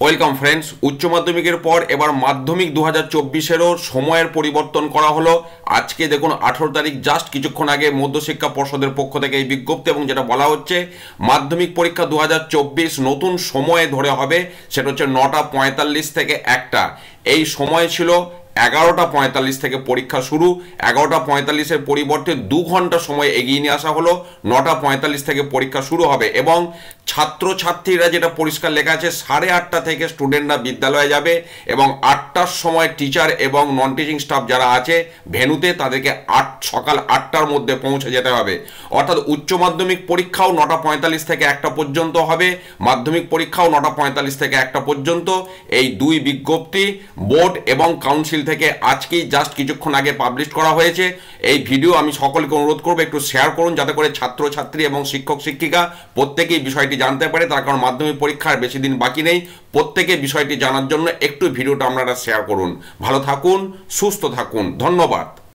Welcome friends. উচ্চ মাধ্যমিকের পর এবার মাধ্যমিক 2024-এরও সময়ের পরিবর্তন করা হলো। আজকে দেখুন 18 তারিখ, জাস্ট কিছুক্ষণ আগে মধ্যশিক্ষা পর্ষদের পক্ষ থেকে এই বিজ্ঞপ্তি, এবং যেটা বলা হচ্ছে মাধ্যমিক পরীক্ষা 2024 নতুন সময়ে ধরে হবে। সেটা হচ্ছে 9টা 45 থেকে 1টা। এই সময় ছিল 11টা 45 থেকে পরীক্ষা শুরু। 11টা 45-এর পরিবর্তে 2 ঘন্টা সময় এগিয়ে নিয়ে আসা হলো। 9টা 45 থেকে পরীক্ষা শুরু হবে, এবং ছাত্রছাত্রীরা, যেটা পরিষ্কার লেখা আছে, 8:30 থেকে স্টুডেন্টরা বিদ্যালয়ে যাবে, এবং 8টার সময় টিচার এবং নন টিচিং স্টাফ যারা আছে ভেন্যুতে, তাদেরকে সকাল 8টার মধ্যে পৌঁছে যেতে হবে। অর্থাৎ উচ্চ মাধ্যমিক পরীক্ষাও 9টা 45 থেকে 1টা পর্যন্ত হবে, মাধ্যমিক পরীক্ষাও 9টা 45 থেকে 1টা পর্যন্ত। এই দুই বিজ্ঞপ্তি বোর্ড এবং কাউন্সিল থেকে আজকেই জাস্ট কিছুক্ষণ আগে পাবলিশ করা হয়েছে। এই ভিডিও আমি সকলকে অনুরোধ করবো একটু শেয়ার করুন, যাতে করে ছাত্রছাত্রী এবং শিক্ষক শিক্ষিকা প্রত্যেকেই বিষয়টি জানতে পারে। তার কারণ মাধ্যমিক পরীক্ষার বেশি দিন বাকি নেই। প্রত্যেকে বিষয়টি জানার জন্য একটু ভিডিওটা আপনারা শেয়ার করুন। ভালো থাকুন, সুস্থ থাকুন, ধন্যবাদ।